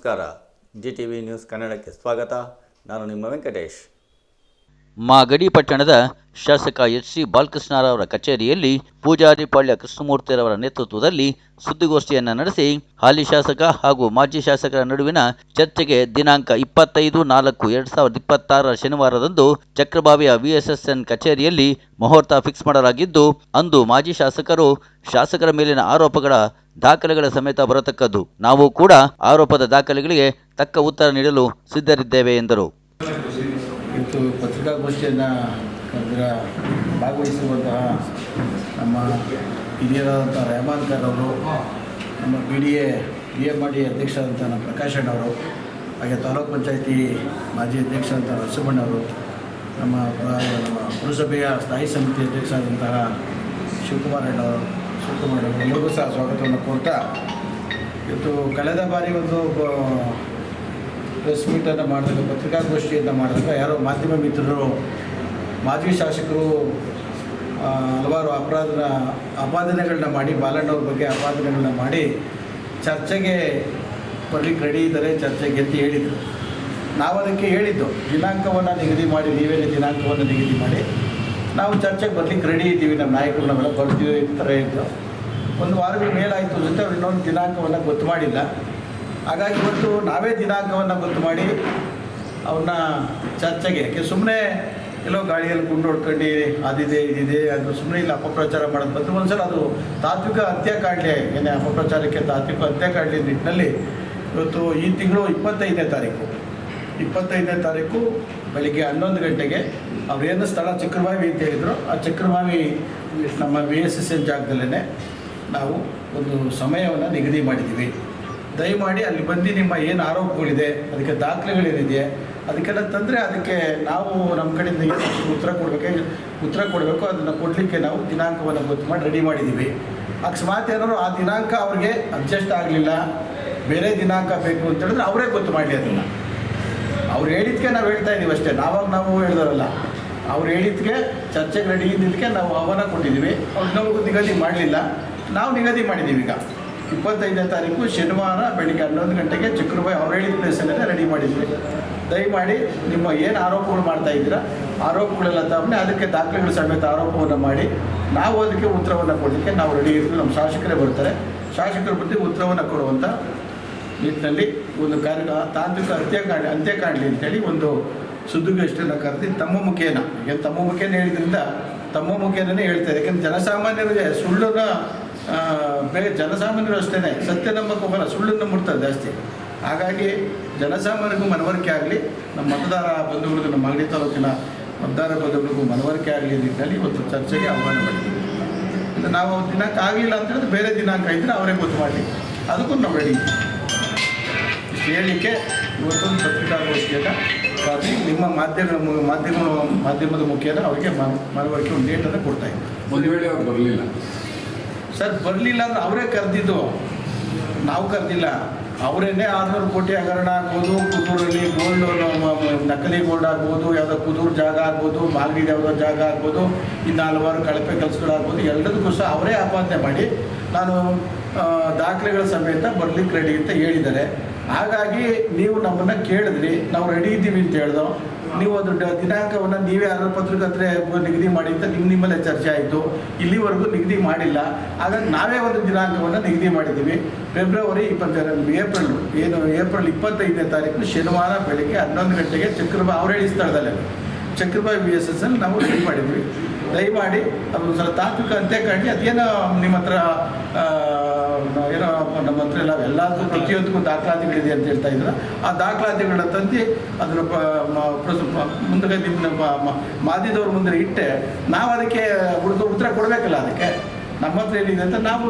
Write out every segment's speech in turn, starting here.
ನಮಸ್ಕಾರ. GTV news ಕನ್ನಡಕ್ಕೆ ಸ್ವಾಗತ. ನಾನು ನಿಮ್ಮ ವೆಂಕಟೇಶ್. ಮಾಗಡಿ ಪಟ್ಟಣದ ಶಾಸಕ HC ಬಾಲಕೃಷ್ಣರವರ ಕಚೇರಿಯಲ್ಲಿ ಪೂಜಾರಿಪಾಳ್ಯ ಕೃಷ್ಣಮೂರ್ತಿರವರ ನೇತೃತ್ವದಲ್ಲಿ ಸುದ್ದಿಗೋಷ್ಠಿಯನ್ನು ನಡೆಸಿ ಹಾಲಿ ಶಾಸಕ ಹಾಗೂ ಮಾಜಿ ಶಾಸಕರ ನಡುವಿನ ಚರ್ಚೆಗೆ ದಿನಾಂಕ 25/4/2026 ಶನಿವಾರದಂದು ಚಕ್ರಬಾವಿಯ VSSN ಕಚೇರಿಯಲ್ಲಿ ಮುಹೂರ್ತ ಫಿಕ್ಸ್ ಮಾಡಲಾಗಿದ್ದು, ಅಂದು ಮಾಜಿ ಶಾಸಕರ ಮೇಲಿನ ಆರೋಪಗಳ ದಾಖಲೆಗಳ ಸಮೇತ ಬರತಕ್ಕದ್ದು. ನಾವು ಕೂಡ ಆರೋಪದ ದಾಖಲೆಗಳಿಗೆ ತಕ್ಕ ಉತ್ತರ ನೀಡಲು ಸಿದ್ಧರಿದ್ದೇವೆ ಎಂದರು. ಇವತ್ತು ಪತ್ರಿಕಾಗೋಷ್ಠಿಯನ್ನು ಭಾಗವಹಿಸಿರುವಂತಹ ನಮ್ಮ ಹಿರಿಯರಾದಂಥ ರೆಹಮಾನ್ ಖಾನ್ ಅವರು, ನಮ್ಮ BMRD ಅಧ್ಯಕ್ಷರಾದಂಥ ನಮ್ಮ ಪ್ರಕಾಶ್ ಅಣ್ಣವರು, ಹಾಗೆ ತಾಲೂಕು ಪಂಚಾಯತಿ ಮಾಜಿ ಅಧ್ಯಕ್ಷರಾದಂಥ ನರಸಿಂಹಣ್ಣವರು, ನಮ್ಮ ಪುರಸಭೆಯ ಸ್ಥಾಯಿ ಸಮಿತಿ ಅಧ್ಯಕ್ಷರಾದಂತಹ ಶಿವಕುಮಾರ್ ಅಣ್ಣವರು ಎಲ್ಲರಿಗೂ ಸಹ ಸ್ವಾಗತವನ್ನು ಕೋರ್ತಾ, ಇವತ್ತು ಕಳೆದ ಬಾರಿ ಒಂದು ಪ್ರೆಸ್ ಮೀಟನ್ನು ಮಾಡಿದಾಗ, ಪತ್ರಿಕಾಗೋಷ್ಠಿಯನ್ನು ಮಾಡಿದಾಗ ಯಾರೋ ಮಾಧ್ಯಮ ಮಿತ್ರರು ಮಾಜಿ ಶಾಸಕರು ಹಲವಾರು ಆಪಾದನೆಗಳನ್ನ ಮಾಡಿ, ಬಾಲಣ್ಣವ್ರ ಬಗ್ಗೆ ಆಪಾದನೆಗಳನ್ನ ಮಾಡಿ ಚರ್ಚೆಗೆ ಬರಲಿಕ್ಕೆ ರೆಡಿ ಇದ್ದಾರೆ ಚರ್ಚೆಗೆ ಅಂತ ಹೇಳಿದರು. ನಾವು ಅದಕ್ಕೆ ಹೇಳಿದ್ದು, ದಿನಾಂಕವನ್ನು ನಿಗದಿ ಮಾಡಿ, ನೀವೇನೇ ದಿನಾಂಕವನ್ನು ನಿಗದಿ ಮಾಡಿ, ನಾವು ಚರ್ಚೆಗೆ ಬರಲಿಕ್ಕೆ ರೆಡಿ ಇದ್ದೀವಿ, ನಮ್ಮ ನಾಯಕರು ನಾವೆಲ್ಲ ಬರ್ತೀವಿ ಈ ಥರ ಇದ್ದು. ಒಂದು ವಾರಗಳ ಮೇಲಾಯಿತು ಜೊತೆ ಅವ್ರು ಇನ್ನೊಂದು ದಿನಾಂಕವನ್ನು ಗೊತ್ತು ಮಾಡಿಲ್ಲ. ಹಾಗಾಗಿ ಇವತ್ತು ನಾವೇ ದಿನಾಂಕವನ್ನು ಗೊತ್ತು ಮಾಡಿ ಅವ್ರನ್ನ ಚರ್ಚೆಗೆ, ಯಾಕೆ ಸುಮ್ಮನೆ ಎಲ್ಲೋ ಗಾಳಿಯಲ್ಲಿ ಗುಂಡು ಹೊಡ್ಕೊಂಡು ಅದಿದೆ ಇದಿದೆ ಅದು ಸುಮ್ಮನೆ ಇಲ್ಲ ಅಪಪ್ರಚಾರ ಮಾಡೋದು ಬಂದು ಒಂದು ಸಲ ಅದು ತಾತ್ವಿಕ ಅಂತ್ಯ ಕಾಡಲಿ, ಏನೇ ಅಪಪ್ರಚಾರಕ್ಕೆ ತಾತ್ವಿಕ ಅಂತ್ಯ ಕಾಡಲಿ ನಿಟ್ಟಿನಲ್ಲಿ ಇವತ್ತು ಈ ತಿಂಗಳು 25ನೇ ತಾರೀಕು ಬೆಳಿಗ್ಗೆ 11 ಗಂಟೆಗೆ ಅವ್ರೇನು ಸ್ಥಳ ಚಕ್ರಬಾವಿ ಅಂತ ಹೇಳಿದರು, ಆ ಚಕ್ರಬಾವಿ ನಮ್ಮ VSSN ಜಾಗದಲ್ಲೇ ನಾವು ಒಂದು ಸಮಯವನ್ನು ನಿಗದಿ ಮಾಡಿದ್ದೀವಿ. ದಯಮಾಡಿ ಅಲ್ಲಿ ಬಂದು ನಿಮ್ಮ ಏನು ಆರೋಪಗಳಿದೆ, ಅದಕ್ಕೆ ದಾಖಲೆಗಳೇನಿದೆ ಅದಕ್ಕೆಲ್ಲ ತಂದರೆ ಅದಕ್ಕೆ ನಾವು ನಮ್ಮ ಕಡೆಯಿಂದ ಏನು ಉತ್ತರ ಕೊಡಬೇಕು ಅದನ್ನು ಕೊಡಲಿಕ್ಕೆ ನಾವು ದಿನಾಂಕವನ್ನು ಗೊತ್ತು ಮಾಡಿ ರೆಡಿ ಮಾಡಿದ್ದೀವಿ. ಅಕಸ್ಮಾತ್ ಏನಾದ್ರು ಆ ದಿನಾಂಕ ಅವ್ರಿಗೆ ಅಡ್ಜಸ್ಟ್ ಆಗಲಿಲ್ಲ, ಬೇರೆ ದಿನಾಂಕ ಬೇಕು ಅಂತ ಹೇಳಿದ್ರೆ ಅವರೇ ಗೊತ್ತು ಮಾಡಲಿ. ಅದನ್ನು ಅವ್ರು ಹೇಳಿದ್ದಕ್ಕೆ ನಾವು ಹೇಳ್ತಾ ಇದ್ದೀವಿ ಅಷ್ಟೇ, ನಾವು ಹೇಳಿದವರಲ್ಲ. ಅವ್ರು ಹೇಳಿದ್ದಕ್ಕೆ ಚರ್ಚೆಗೆ ರೆಡಿ ಇದ್ದಿದ್ದಕ್ಕೆ ನಾವು ಆಹ್ವಾನ ಕೊಟ್ಟಿದ್ದೀವಿ. ಅವ್ರು ನಾವು ನಿಗದಿ ಮಾಡಲಿಲ್ಲ, ನಾವು ನಿಗದಿ ಮಾಡಿದ್ದೀವಿ. ಈಗ 25ನೇ ತಾರೀಕು ಶನಿವಾರ ಬೆಳಿಗ್ಗೆ 11 ಗಂಟೆಗೆ ಚಕ್ರಬಾವಿ ಅವ್ರು ಹೇಳಿದ ಪ್ಲೇಸಲ್ಲೇ ರೆಡಿ ಮಾಡಿದ್ವಿ. ದಯಮಾಡಿ ನಿಮ್ಮ ಏನು ಆರೋಪಗಳು ಮಾಡ್ತಾ ಇದ್ದೀರಾ ಆರೋಪಗಳೆಲ್ಲ ತಗೊಂಡು ಅದಕ್ಕೆ ದಾಖಲೆಗಳು ಸಮೇತ ಆರೋಪವನ್ನು ಮಾಡಿ ನಾವು ಅದಕ್ಕೆ ಉತ್ತರವನ್ನು ಕೊಡಲಿಕ್ಕೆ ನಾವು ರೆಡಿ ಇರ್ತೀವಿ. ನಮ್ಮ ಶಾಸಕರೇ ಬರ್ತಾರೆ, ಶಾಸಕರ ಬಗ್ಗೆ ಉತ್ತರವನ್ನು ಕೊಡುವಂಥ ನಿಟ್ಟಿನಲ್ಲಿ ಒಂದು ತಾಂತ್ರಿಕ ಅಂತ್ಯ ಕಾಣಲಿ ಅಂತೇಳಿ ಒಂದು ಸುದ್ದಿಗೋಷ್ಠಿಯನ್ನು ಕರೆದು ತಮ್ಮ ಮುಖೇನ ಹೇಳಿದ್ರಿಂದ ತಮ್ಮ ಮುಖೇನೇ ಹೇಳ್ತಾರೆ. ಯಾಕೆಂದರೆ ಜನಸಾಮಾನ್ಯರಿಗೆ ಸುಳ್ಳನ್ನು ಜನಸಾಮಾನ್ಯರು ಅಷ್ಟೇ ಸತ್ಯ ನಂಬಕ್ಕೆ ಹೋಗಲ್ಲ, ಸುಳ್ಳನ್ನು ಮುಟ್ತಾರೆ ಜಾಸ್ತಿ. ಹಾಗಾಗಿ ಜನಸಾಮಾನ್ಯರಿಗೂ ಮನವರಿಕೆ ಆಗಲಿ, ನಮ್ಮ ಮತದಾರ ಬಂಧುಗಳಿಗೂ, ನಮ್ಮ ಮಾಗಡಿ ತಾಲೂಕಿನ ಮತದಾರ ಬಂಧುಗಳಿಗೂ ಮನವರಿಕೆ ಆಗಲಿ ನಿಟ್ಟಿನಲ್ಲಿ ಒಂದು ಚರ್ಚೆಗೆ ಆಹ್ವಾನ ಮಾಡಿದ್ದೀವಿ. ನಾವು ದಿನಾಂಕ ಆಗಲಿಲ್ಲ ಅಂತ ಹೇಳಿದ್ರೆ ಬೇರೆ ದಿನಾಂಕ ಇದ್ದರೆ ಅವರೇ ಗೊತ್ತು ಮಾಡಲಿ, ಅದಕ್ಕೂ ನಾವು ರೆಡಿ ಇಷ್ಟು ಹೇಳಲಿಕ್ಕೆ ಇವತ್ತೊಂದು ಪತ್ರಿಕಾಗೋಷ್ಠಿಯನ್ನು ಕರೆದು ನಿಮ್ಮ ಮಾಧ್ಯಮದ ಮುಖೇನ ಅವರಿಗೆ ಮನವರಿಕೆ ಒಂದು ಡೇಟನ್ನು ಕೊಡ್ತಾ ಇದ್ದೀವಿ. ಒಂದು ವೇಳೆ ಅವ್ರು ಬರಲಿಲ್ಲ ಸರ್, ಬರಲಿಲ್ಲ ಅಂದ್ರೆ ಅವರೇ ಕರೆದಿದ್ದು, ನಾವು ಕರೆದಿಲ್ಲ. ಅವರೇನೇ 600 ಕೋಟಿ ಹಗರಣ ಆಗ್ಬೋದು, ಕುದೂರಲ್ಲಿ ಗೋಲ್ಡ್ ನಕಲಿ ಗೋಲ್ಡ್ ಆಗ್ಬೋದು, ಯಾವುದೋ ಕುದೂರು ಜಾಗ ಆಗ್ಬೋದು, ಮಾಗಡಿ ಯಾವುದೋ ಜಾಗ ಆಗ್ಬೋದು, ಇನ್ನು ಹಲವಾರು ಕಳಪೆ ಕೆಲಸಗಳಾಗ್ಬೋದು, ಎಲ್ಲದಕ್ಕೂ ಸಹ ಅವರೇ ಆಪಾದನೆ ಮಾಡಿ ನಾನು ದಾಖಲೆಗಳ ಸಮೇತ ಬರಲಿಕ್ಕೆ ರೆಡಿ ಅಂತ ಹೇಳಿದ್ದಾರೆ. ಹಾಗಾಗಿ ನೀವು ನಮ್ಮನ್ನು ಕೇಳಿದ್ರಿ, ನಾವು ರೆಡಿ ಇದ್ದೀವಿ ಅಂತ ಹೇಳ್ದೋ, ನೀವು ಅದು ದಿನಾಂಕವನ್ನು ನೀವೇ ಯಾರು ಪತ್ರಿಕರ್ತೆ ನಿಗದಿ ಮಾಡಿ ಅಂತ ನಿಮ್ಮಲ್ಲೇ ಚರ್ಚೆ ಆಯಿತು. ಇಲ್ಲಿವರೆಗೂ ನಿಗದಿ ಮಾಡಿಲ್ಲ. ಹಾಗಾಗಿ ನಾವೇ ಒಂದು ದಿನಾಂಕವನ್ನು ನಿಗದಿ ಮಾಡಿದ್ದೀವಿ. ಫೆಬ್ರವರಿ 22 ಏಪ್ರಿಲ್ 25ನೇ ತಾರೀಕು ಶನಿವಾರ ಬೆಳಗ್ಗೆ 11 ಗಂಟೆಗೆ ಅವ್ರು ಹೇಳಿ ಸ್ಥಳದಲ್ಲೇ ಚಕ್ರಬಾವಿ VSSN ನಾವು ರೆಡಿ ಮಾಡಿದ್ವಿ. ದಯಮಾಡಿ ಅದು ಸಲ ತಾತ್ವಿಕ ಅಂತ್ಯ ಕಾಣಿ. ಅದೇನೋ ನಿಮ್ಮ ಹತ್ರ ಏನೋ ನಮ್ಮ ಹತ್ರ ಎಲ್ಲದಕ್ಕೂ ಪ್ರತಿಯೊಂದಕ್ಕೂ ದಾಖಲಾತಿಗಳಿದೆ ಅಂತ ಹೇಳ್ತಾ ಇದ್ರು. ಆ ದಾಖಲಾತಿಗಳನ್ನ ತಂದು ಅದನ್ನು ಮುಂದೆ ನಿಮ್ಮ ಮಾಧ್ಯಮದವ್ರ ಮುಂದೆ ಇಟ್ಟೆ ನಾವು ಅದಕ್ಕೆ ಉತ್ತರ ಕೊಡಬೇಕಲ್ಲ. ಅದಕ್ಕೆ ನಮ್ಮ ಹತ್ರ ಏನಿದೆ ಅಂತ ನಾವು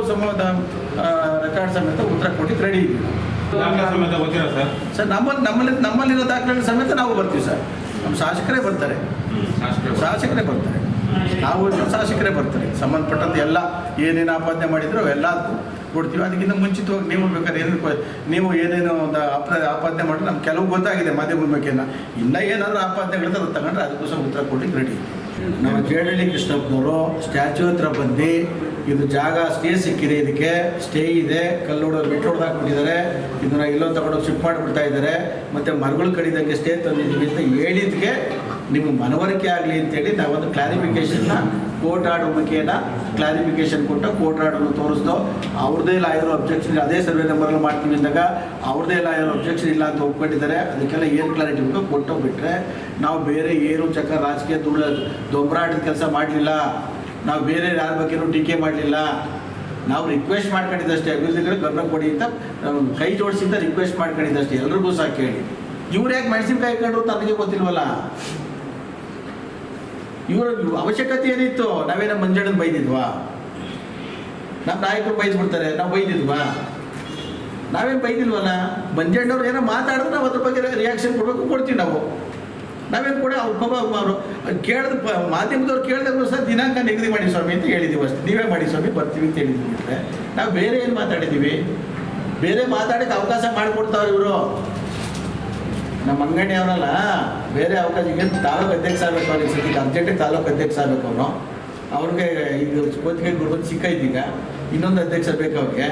ರೆಕಾರ್ಡ್ ಸಮೇತ ಉತ್ತರ ಕೊಟ್ಟಿದ್ದು ರೆಡಿ ಇದ್ದೀವಿ ಸರ್. ನಮ್ಮಲ್ಲಿರೋ ದಾಖಲೆಗಳ ಸಮೇತ ನಾವು ಬರ್ತೀವಿ ಸರ್. ನಮ್ಮ ಶಾಸಕರೇ ಬರ್ತಾರೆ, ನಾವು ಶಾಸಕರೇ ಬರ್ತಾರೆ. ಸಂಬಂಧಪಟ್ಟಂತೆ ಎಲ್ಲ ಏನೇನು ಆಪಾದನೆ ಮಾಡಿದ್ರು ಎಲ್ಲದಕ್ಕೂ ಕೊಡ್ತೀವಿ. ಅದಕ್ಕಿಂತ ಮುಂಚಿತವಾಗಿ ನೀವು ಬೇಕಾದ್ರೆ ನೀವು ಏನೇನು ಒಂದು ಆಪಾದನೆ ಮಾಡಿದ್ರೆ ನಮ್ಗೆ ಕೆಲವು ಗೊತ್ತಾಗಿದೆ ಮಾಧ್ಯಮದ ಬಗ್ಗೆ. ಇನ್ನೂ ಏನಾದರೂ ಆಪಾದನೆಗಳಿದ್ರೆ ಅದು ತಗೊಂಡ್ರೆ ಅದಕ್ಕೋಸ್ಕರ ಉತ್ತರ ಕೊಡ್ಲಿಕ್ಕೆ ರೆಡಿ. ನಮ್ಮ ಜೇಡಳ್ಳಿ ಕೃಷ್ಣಪ್ಪನವರು ಸ್ಟ್ಯಾಚ್ಯೂ ಹತ್ರ ಬಂದು ಇದು ಜಾಗ ಸ್ಟೇ ಸಿಕ್ಕಿದೆ, ಇದಕ್ಕೆ ಸ್ಟೇ ಇದೆ, ಕಲ್ಲೋಡೋರು ಬಿಟ್ಟು ಹೊಡೆದಾಕ್ಬಿಟ್ಟಿದ್ದಾರೆ, ಇದನ್ನ ಇಲ್ಲೊಂದು ತಗೊಂಡೋಗಿ ಶಿಫ್ಟ್ ಮಾಡಿಬಿಡ್ತಾ ಇದ್ದಾರೆ, ಮತ್ತು ಮರಗಳು ಕಡಿದಂಗೆ ಸ್ಟೇ ತಂದಿದ್ದೀವಿ ಅಂತ ಹೇಳಿದ್ದಕ್ಕೆ ನಿಮ್ಮ ಮನವರಿಕೆ ಆಗಲಿ ಅಂತೇಳಿ ನಾವೊಂದು ಕ್ಲಾರಿಫಿಕೇಷನ್ನ ಕೋರ್ಟ್ ಆರ್ಡರ್ ಮುಖೇನ ಕ್ಲಾರಿಫಿಕೇಷನ್ ಕೊಟ್ಟು ಕೋರ್ಟ್ ಆರ್ಡರ್ನು ತೋರಿಸ್ದೋ ಅವ್ರದ್ದೇ ಲಾಯರ್ ಅಬ್ಜೆಕ್ಷನ್ ಅದೇ ಸರ್ವೆ ನಂಬರ್ಗಳು ಮಾಡ್ತೀವಿ ಅಂದಾಗ ಅವ್ರದ್ದೇ ಲಾಯರ್ ಅಬ್ಜೆಕ್ಷನ್ ಇಲ್ಲ ಅಂತ ಒಪ್ಕೊಂಡಿದ್ದಾರೆ. ಅದಕ್ಕೆಲ್ಲ ಏನು ಕ್ಲಾರಿಟಿ ಬೇಕೋ ಕೊಟ್ಟೋಗ್ಬಿಟ್ರೆ ನಾವು ಬೇರೆ ಏನು ರಾಜಕೀಯ ದೊಂಬರಾಟದ ಕೆಲಸ ಮಾಡಲಿಲ್ಲ, ನಾವು ಬೇರೆ ಯಾರ ಬಗ್ಗೆನೂ ಟೀಕೆ ಮಾಡಲಿಲ್ಲ. ನಾವು ರಿಕ್ವೆಸ್ಟ್ ಮಾಡ್ಕೊಂಡಿದ್ದಷ್ಟೇ, ಅಭಿವೃದ್ಧಿಗಳು ಗಮನ ಕೊಡಿ ಅಂತ ಕೈ ಜೋಡಿಸಿಂದ ರಿಕ್ವೆಸ್ಟ್ ಮಾಡ್ಕೊಂಡಿದ್ದಷ್ಟೇ, ಎಲ್ರಿಗೂ ಸಹ ಕೇಳಿ. ಇವ್ರು ಯಾಕೆ ಮೆಣಸಿನ್ಕಾಯಿ ಕಂಡ್ರು ತನಗೆ ಗೊತ್ತಿಲ್ವಲ್ಲ. ಇವ್ರ ಅವಶ್ಯಕತೆ ಏನಿತ್ತು? ನಾವೇನೋ ಮಂಜಣ್ಣನ ಬೈದಿದ್ವಾ? ನಮ್ಮ ನಾಯಕರು ಬೈದ್ಬಿಡ್ತಾರೆ, ನಾವು ಬೈದಿದ್ವಾ? ನಾವೇನು ಬೈದಿಲ್ವಲ್ಲ. ಮಂಜಣ್ಣವ್ರು ಏನೋ ಮಾತಾಡಿದ್ರೆ ನಾವು ಅದ್ರ ಬಗ್ಗೆ ರಿಯಾಕ್ಷನ್ ಕೊಡಬೇಕು, ಕೊಡ್ತೀವಿ ನಾವು. ನಾವೇನು ಕೂಡ ಅವ್ರ ಪಾಪ ಅವರು ಕೇಳಿದ ಮಾಧ್ಯಮದವ್ರು ಕೇಳಿದ್ರು ಸಹ ದಿನಾಂಕ ನಿಗದಿ ಮಾಡಿ ಸ್ವಾಮಿ ಅಂತ ಹೇಳಿದ್ದೀವಿ ಅಷ್ಟೇ. ನೀವೇ ಮಾಡಿ ಸ್ವಾಮಿ ಬರ್ತೀವಿ ಅಂತ ಹೇಳಿದ್ವಿ ಬಿಟ್ಟರೆ ನಾವು ಬೇರೆ ಏನು ಮಾತಾಡಿದ್ದೀವಿ? ಬೇರೆ ಮಾತಾಡೋಕ್ಕೆ ಅವಕಾಶ ಮಾಡಿಕೊಡ್ತಾವ್ರು ಇವರು. ನಮ್ಮ ಅಂಗಡಿ ಅವರಲ್ಲ, ಬೇರೆ ಅವಕಾಶಕ್ಕೆ ತಾಲೂಕು ಅಧ್ಯಕ್ಷ ಆಗಬೇಕು. ಅವ್ರಿಗೆ ಸದ್ಯಕ್ಕೆ ಅರ್ಜೆಂಟಿಗೆ ತಾಲೂಕು ಅಧ್ಯಕ್ಷ ಆಗಬೇಕು ಅವನು. ಅವ್ರಿಗೆ ಈಗ ಕೋತಿಗೆ ಗುರುಬಂದು ಸಿಕ್ಕೈತೀಗ ಇನ್ನೊಂದು ಅಧ್ಯಕ್ಷ ಬೇಕು ಅವ್ರಿಗೆ.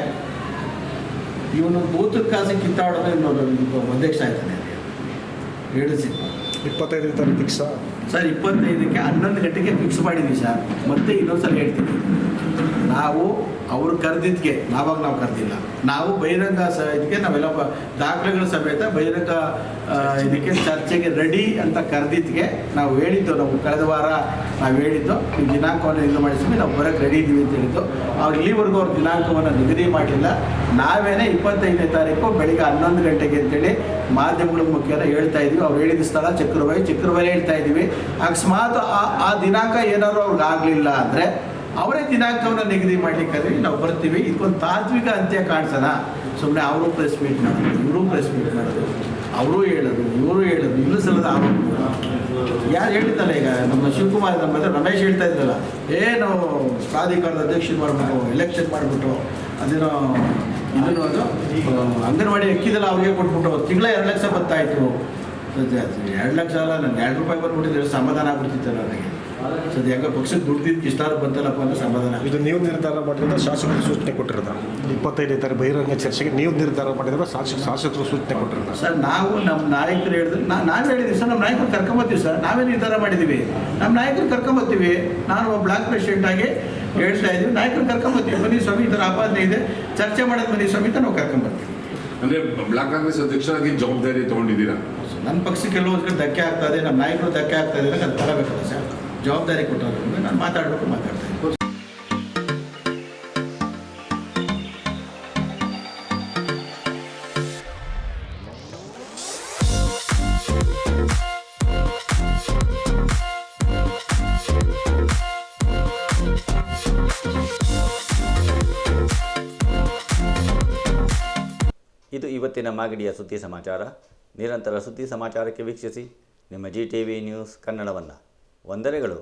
ಇವನು ಬೂತದ ಕಾಸು ಕಿತ್ತಾಡೋದು ಇನ್ನೊಂದು ಅಧ್ಯಕ್ಷ ಆಯ್ತಾನೆ. 25 ತಾರೀಕು ಫಿಕ್ಸ್ ಸರ್. 25ಕ್ಕೆ 11 ಗಂಟೆಗೆ ಫಿಕ್ಸ್ ಮಾಡಿದ್ವಿ ಸರ್. ಮತ್ತೆ ಇನ್ನೊಂದ್ಸಲ ಹೇಳ್ತೀನಿ, ನಾವು ಅವ್ರು ಕರೆದಿದ್ದಕ್ಕೆ ನಾವು ಕರೆದಿಲ್ಲ. ನಾವು ಬಹಿರಂಗ ಇದಕ್ಕೆ ನಾವೆಲ್ಲ ದಾಖಲೆಗಳ ಸಮೇತ ಬಹಿರಂಗ ಇದಕ್ಕೆ ಚರ್ಚೆಗೆ ರೆಡಿ ಅಂತ ಕರೆದಿದ್ದಕ್ಕೆ ನಾವು ಹೇಳಿದ್ದು. ನಾವು ಕಳೆದ ವಾರ ನಾವು ಹೇಳಿದ್ದು ನೀವು ದಿನಾಂಕವನ್ನು ಇದು ಮಾಡಿಸಿ ನಾವು ಬರೋಕ್ಕೆ ರೆಡಿ ಇದ್ದೀವಿ ಅಂತ ಹೇಳಿದ್ದು. ಅವ್ರು ಇಲ್ಲಿವರೆಗೂ ಅವ್ರ ದಿನಾಂಕವನ್ನು ನಿಗದಿ ಮಾಡಿಲ್ಲ. ನಾವೇನೇ 25ನೇ ತಾರೀಕು ಬೆಳಿಗ್ಗೆ 11 ಗಂಟೆಗೆ ಅಂತೇಳಿ ಮಾಧ್ಯಮಗಳ ಮುಖೇನ ಹೇಳ್ತಾ ಇದ್ದೀವಿ. ಅವ್ರು ಹೇಳಿದ ಸ್ಥಳ ಚಕ್ರವಾಯಿ ಹೇಳ್ತಾ ಇದ್ದೀವಿ. ಅಕಸ್ಮಾತ್ ಆ ದಿನಾಂಕ ಏನಾದ್ರು ಅವ್ರಿಗೆ ಆಗಲಿಲ್ಲ ಅಂದರೆ ಅವರೇ ದಿನಾಂಕವನ್ನು ನಿಗದಿ ಮಾಡಲಿಕ್ಕಾದ್ರೆ ನಾವು ಬರ್ತೀವಿ. ಇದಕ್ಕೊಂದು ತಾತ್ವಿಕ ಅಂತ್ಯ ಕಾಣಿಸೋಣ. ಸುಮ್ಮನೆ ಅವರು ಪ್ರೆಸ್ ಮೀಟ್ ಮಾಡೋದು, ಇವರು ಪ್ರೆಸ್ ಮೀಟ್ ಮಾಡೋದು, ಅವರು ಹೇಳೋದು, ಇವರು ಹೇಳೋದು, ಇನ್ನೂ ಸಲದ ಆರೋಪ. ಯಾರು ಹೇಳಿದ್ದಲ್ಲ ಈಗ ನಮ್ಮ ಶಿವಕುಮಾರ್ ನಮ್ಮ ಹತ್ರ ರಮೇಶ್ ಹೇಳ್ತಾ ಇದ್ದಲ್ಲ, ನಾವು ಪ್ರಾಧಿಕಾರದ ಅಧ್ಯಕ್ಷ ಮಾಡಿಬಿಟ್ಟು ಎಲೆಕ್ಷನ್ ಮಾಡಿಬಿಟ್ಟು ಅದೇನೋ ಇದನ್ನು ಅದು ಅಂಗನವಾಡಿ ಅಕ್ಕಿದೆಲ್ಲ ಅವ್ರಿಗೆ ಕೊಟ್ಬಿಟ್ಟು ತಿಂಗಳ 2 ಲಕ್ಷ ಬರ್ತಾಯಿತ್ತು. 2 ಲಕ್ಷ ಅಲ್ಲ, ನನಗೆ 2 ರೂಪಾಯಿ ಬಂದ್ಬಿಟ್ಟಿದ್ರೆ ಸಮಾಧಾನ ಆಗ್ಬಿಡ್ತಿತ್ತು ನನಗೆ. ಸದ್ಯ ಯಾಕೆ ಪಕ್ಷದ ದುಡ್ದಿದ್ದು ಇಷ್ಟಾರು ಬಂತಲ್ಲಪ್ಪ ಅಂದರೆ ಸಮಾಧಾನ. ಇದು ನೀವು ನಿರ್ಧಾರ ಮಾಡಿದ್ರೆ ಶಾಸಕರು ಸೂಚನೆ ಕೊಟ್ಟಿರೋದ 25ನೇ ತಾರೀಕು ಬಹಿರಂಗ ಚರ್ಚೆಗೆ ನೀವು ನಿರ್ಧಾರ ಮಾಡಿದ್ರೆ ಶಾಸಕರು ಸೂಚನೆ ಕೊಟ್ಟಿರೋದ? ಸರ್, ನಾವು ನಮ್ಮ ನಾಯಕರು ಹೇಳಿದ್ರೆ ನಾವು ಹೇಳಿದ್ದೀವಿ ಸರ್. ನಮ್ಮ ನಾಯಕರು ಕರ್ಕೊಂಬರ್ತೀವಿ ಸರ್. ನಾವೇ ನಿರ್ಧಾರ ಮಾಡಿದ್ದೀವಿ. ನಮ್ಮ ನಾಯಕರು ಕರ್ಕೊಂಬರ್ತೀವಿ. ನಾನು ಒಬ್ಬ ಬ್ಲಾಕ್ ಪ್ರೆಸಿಡೆಂಟ್ ಆಗಿ ಹೇಳ್ತಾ ಇದ್ದೀವಿ, ನಾಯಕರು ಕರ್ಕೊಂಬರ್ತೀವಿ. ಬನ್ನಿ ಸ್ವಾಮಿ, ಈ ಥರ ಆಪಾದನೆ ಇದೆ, ಚರ್ಚೆ ಮಾಡೋದು ಬನ್ನಿ ಸ್ವಾಮಿ ಅಂತ ನಾವು ಕರ್ಕೊಂಬರ್ತೀವಿ. ಅಂದರೆ ಬ್ಲಾಕ್ ಕಾಂಗ್ರೆಸ್ ಅಧ್ಯಕ್ಷರಾಗಿ ಜವಾಬ್ದಾರಿ ತೊಗೊಂಡಿದ್ದೀರಾ? ನನ್ನ ಪಕ್ಷಕ್ಕೆ ಕೆಲವೊಂದು ಧಕ್ಕೆ ಆಗ್ತದೆ, ನಮ್ಮ ನಾಯಕರು ಧಕ್ಕೆ ಆಗ್ತದೆ, ನಾನು ತಗೋಬೇಕಲ್ಲ ಸರ್. ಜವಾಬ್ದಾರಿ ಕೊಟ್ಟೋದ್ರಿಂದ ನಾನು ಮಾತಾಡ್ತೀನಿ. ಇದು ಇವತ್ತಿನ ಮಾಗಡಿಯ ಸುದ್ದಿ ಸಮಾಚಾರ. ನಿರಂತರ ಸುದ್ದಿ ಸಮಾಚಾರಕ್ಕೆ ವೀಕ್ಷಿಸಿ ನಿಮ್ಮ GTV ನ್ಯೂಸ್ ಕನ್ನಡವನ್ನು. ವಂದನೆಗಳು.